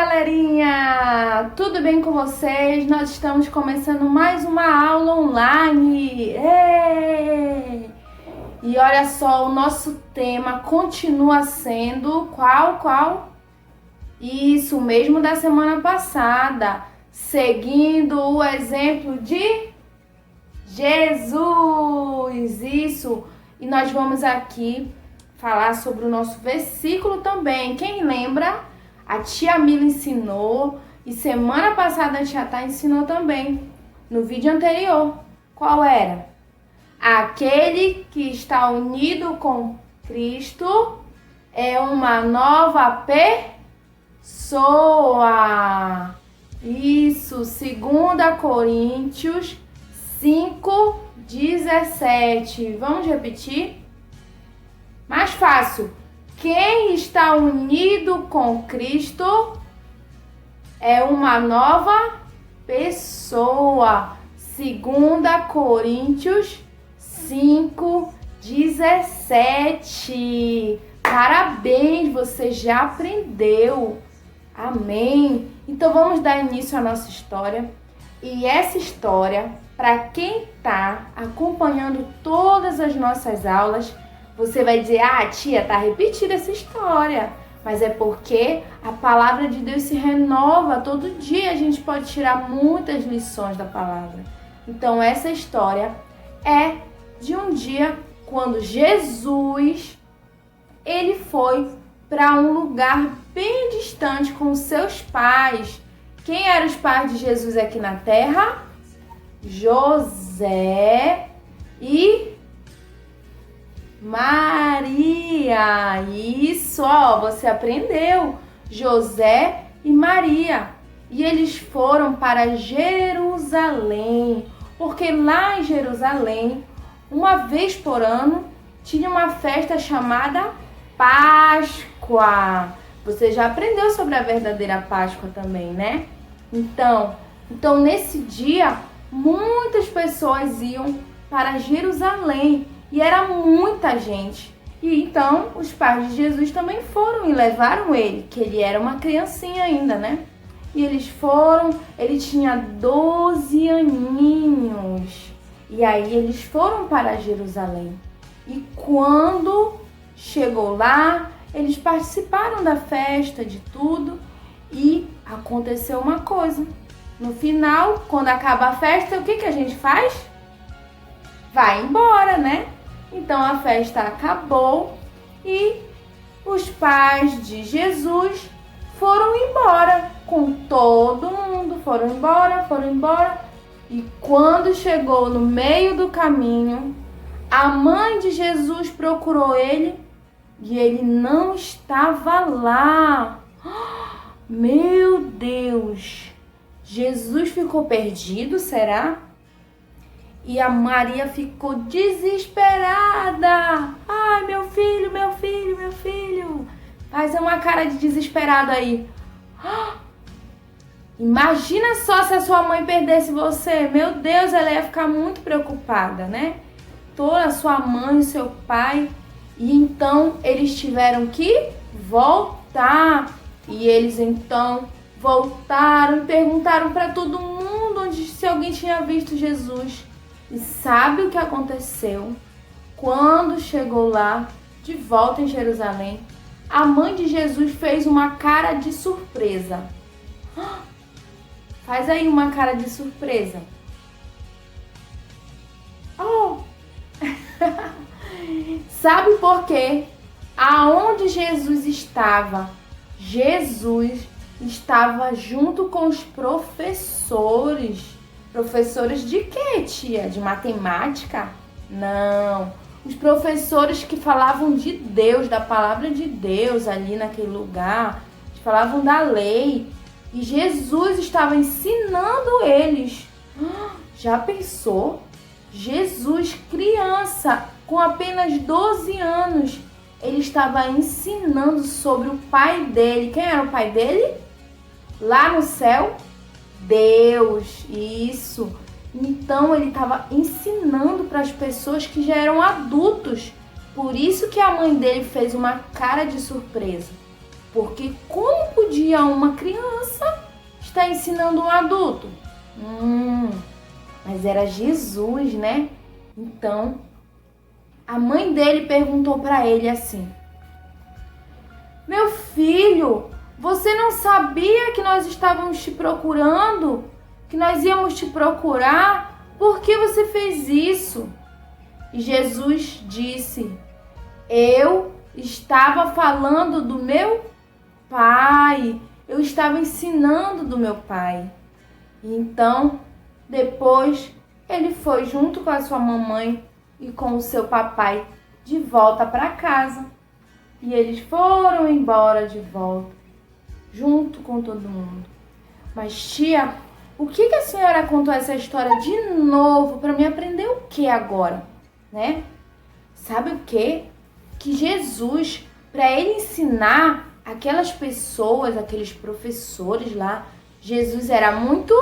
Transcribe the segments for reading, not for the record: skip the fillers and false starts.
galerinha! Tudo bem com vocês? Nós estamos começando mais uma aula online! E olha só, o nosso tema continua sendo qual? Isso, o mesmo da semana passada, seguindo o exemplo de Jesus! Isso! E nós vamos aqui falar sobre o nosso versículo também. Quem lembra? A tia Mila ensinou e semana passada a tia Tá ensinou também, no vídeo anterior. Qual era? Aquele que está unido com Cristo é uma nova pessoa. Isso, 2 Coríntios 5:17. Vamos repetir? Mais fácil. Quem está unido com Cristo é uma nova pessoa. 2 Coríntios 5:17. Parabéns, você já aprendeu. Amém. Então vamos dar início à nossa história. E essa história, para quem está acompanhando todas as nossas aulas, você vai dizer, tia, tá repetida essa história. Mas é porque a palavra de Deus se renova. Todo dia a gente pode tirar muitas lições da palavra. Então essa história é de um dia quando Jesus, ele foi para um lugar bem distante com seus pais. Quem eram os pais de Jesus aqui na terra? José e Maria. Isso, você aprendeu. José e Maria. E eles foram para Jerusalém, porque lá em Jerusalém, uma vez por ano, tinha uma festa chamada Páscoa. Você já aprendeu sobre a verdadeira Páscoa também, né? Então nesse dia, muitas pessoas iam para Jerusalém. E era muita gente. E então os pais de Jesus também foram e levaram ele, que ele era uma criancinha ainda, né? E eles foram, ele tinha 12 aninhos. E aí eles foram para Jerusalém. E quando chegou lá, eles participaram da festa, de tudo. E aconteceu uma coisa. No final, quando acaba a festa, o que a gente faz? Vai embora, né? Então a festa acabou e os pais de Jesus foram embora com todo mundo, foram embora. E quando chegou no meio do caminho, a mãe de Jesus procurou ele e ele não estava lá. Meu Deus! Jesus ficou perdido, será? E a Maria ficou desesperada. Ai, meu filho. Faz uma cara de desesperado aí. Imagina só se a sua mãe perdesse você. Meu Deus, ela ia ficar muito preocupada, né? Toda a sua mãe, seu pai. E então eles tiveram que voltar. E eles então voltaram e perguntaram para todo mundo se alguém tinha visto Jesus. E sabe o que aconteceu? Quando chegou lá, de volta em Jerusalém, a mãe de Jesus fez uma cara de surpresa. Faz aí uma cara de surpresa. Sabe por quê? Aonde Jesus estava? Jesus estava junto com os professores. Professores de quê, tia? De matemática? Não. Os professores que falavam de Deus, da palavra de Deus ali naquele lugar. Eles falavam da lei. E Jesus estava ensinando eles. Já pensou? Jesus, criança, com apenas 12 anos, ele estava ensinando sobre o pai dele. Quem era o pai dele? Lá no céu? Deus, isso. Então ele estava ensinando para as pessoas que já eram adultos. Por isso que a mãe dele fez uma cara de surpresa. Porque como podia uma criança estar ensinando um adulto? Mas era Jesus, né? Então, a mãe dele perguntou para ele assim: meu filho, você não sabia que nós estávamos te procurando? Que nós íamos te procurar? Por que você fez isso? E Jesus disse: eu estava falando do meu Pai. Eu estava ensinando do meu Pai. Então, depois, ele foi junto com a sua mamãe e com o seu papai de volta para casa. E eles foram embora de volta, junto com todo mundo. Mas, tia, o que a senhora contou essa história de novo para me aprender o que agora, né? Sabe o quê? Que Jesus, para ele ensinar aquelas pessoas, aqueles professores lá, Jesus era muito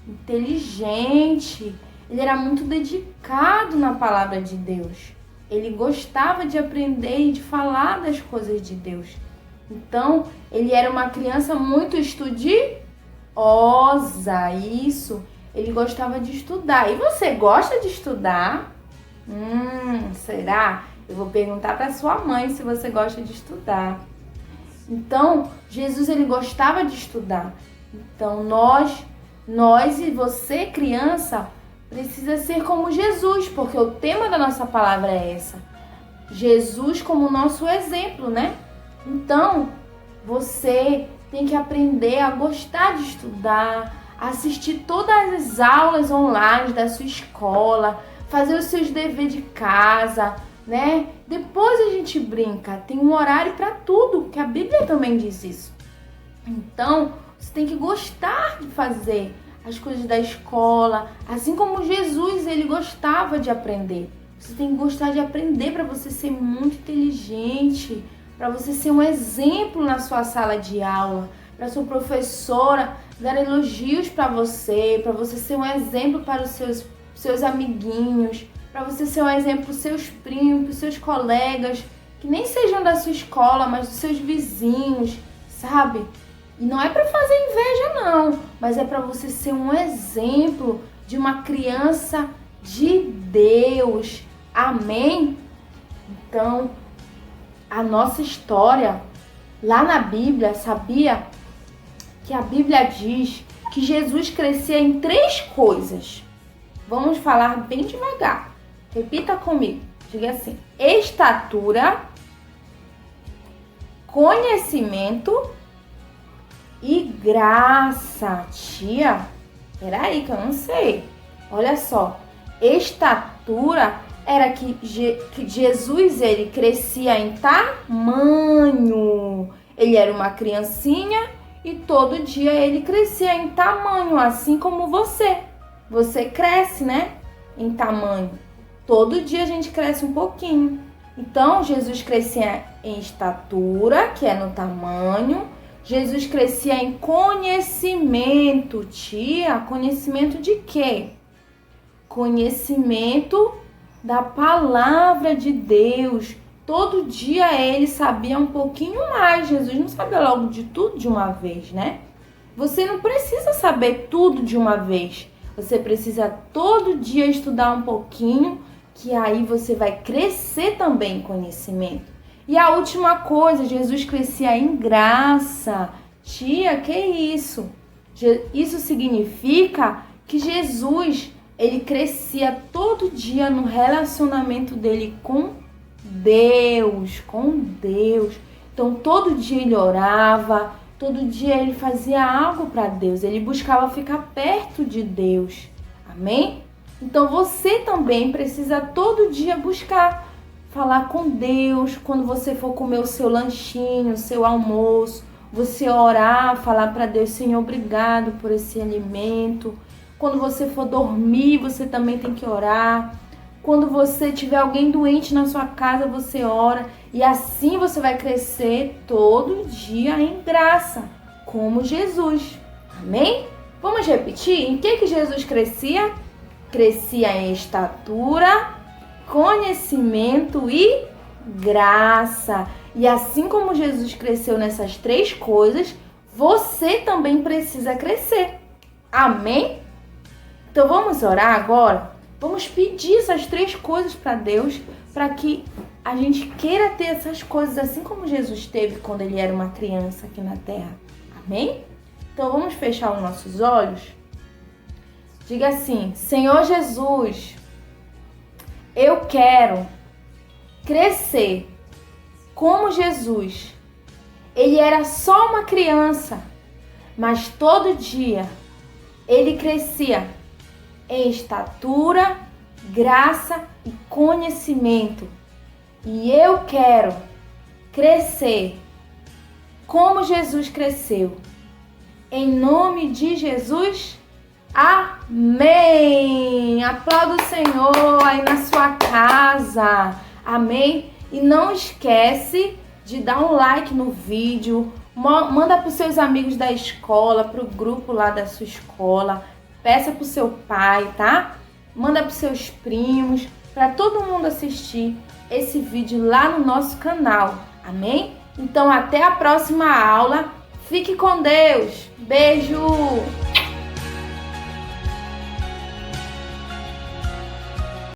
inteligente, ele era muito dedicado na palavra de Deus. Ele gostava de aprender e de falar das coisas de Deus. Então, ele era uma criança muito estudiosa, isso. Ele gostava de estudar. E você gosta de estudar? Será? Eu vou perguntar para sua mãe se você gosta de estudar. Então, Jesus, ele gostava de estudar. Então, nós e você, criança, precisa ser como Jesus, porque o tema da nossa palavra é essa. Jesus como nosso exemplo, né? Então, você tem que aprender a gostar de estudar, assistir todas as aulas online da sua escola, fazer os seus deveres de casa, né? Depois a gente brinca, tem um horário para tudo, que a Bíblia também diz isso. Então, você tem que gostar de fazer as coisas da escola, assim como Jesus, ele gostava de aprender. Você tem que gostar de aprender para você ser muito inteligente, para você ser um exemplo na sua sala de aula, para sua professora dar elogios para você ser um exemplo para os seus amiguinhos, para você ser um exemplo para os seus primos, para os seus colegas, que nem sejam da sua escola, mas dos seus vizinhos, sabe? E não é para fazer inveja não, mas é para você ser um exemplo de uma criança de Deus. Amém? Então, a nossa história lá na Bíblia, sabia que a Bíblia diz que Jesus crescia em 3 coisas. Vamos falar bem devagar. Repita comigo. Diga assim: estatura, conhecimento e graça. Tia, peraí que eu não sei. Olha só, estatura era que Jesus, ele crescia em tamanho. Ele era uma criancinha e todo dia ele crescia em tamanho, assim como você. Você cresce, né? Em tamanho. Todo dia a gente cresce um pouquinho. Então, Jesus crescia em estatura, que é no tamanho. Jesus crescia em conhecimento. Tia, conhecimento de quê? Conhecimento da palavra de Deus. Todo dia ele sabia um pouquinho mais. Jesus não sabia logo de tudo de uma vez, né? Você não precisa saber tudo de uma vez. Você precisa todo dia estudar um pouquinho, que aí você vai crescer também em conhecimento. E a última coisa, Jesus crescia em graça. Tia, que isso? Isso significa que Jesus, ele crescia todo dia no relacionamento dele com Deus, Então, todo dia ele orava, todo dia ele fazia algo para Deus, ele buscava ficar perto de Deus. Amém? Então, você também precisa todo dia buscar falar com Deus. Quando você for comer o seu lanchinho, o seu almoço, você orar, falar para Deus: Senhor, obrigado por esse alimento. Quando você for dormir, você também tem que orar. Quando você tiver alguém doente na sua casa, você ora. E assim você vai crescer todo dia em graça, como Jesus. Amém? Vamos repetir? Em que Jesus crescia? Crescia em estatura, conhecimento e graça. E assim como Jesus cresceu nessas 3 coisas, você também precisa crescer. Amém? Então vamos orar agora? Vamos pedir essas 3 coisas para Deus, para que a gente queira ter essas coisas assim como Jesus teve quando ele era uma criança aqui na terra. Amém? Então vamos fechar os nossos olhos? Diga assim: Senhor Jesus, eu quero crescer como Jesus. Ele era só uma criança, mas todo dia ele crescia em estatura, graça e conhecimento. E eu quero crescer como Jesus cresceu. Em nome de Jesus, amém! Aplauda o Senhor aí na sua casa, amém? E não esquece de dar um like no vídeo, manda para os seus amigos da escola, para o grupo lá da sua escola, peça para o seu pai, tá? Manda para os seus primos, para todo mundo assistir esse vídeo lá no nosso canal, amém? Então até a próxima aula, fique com Deus, beijo!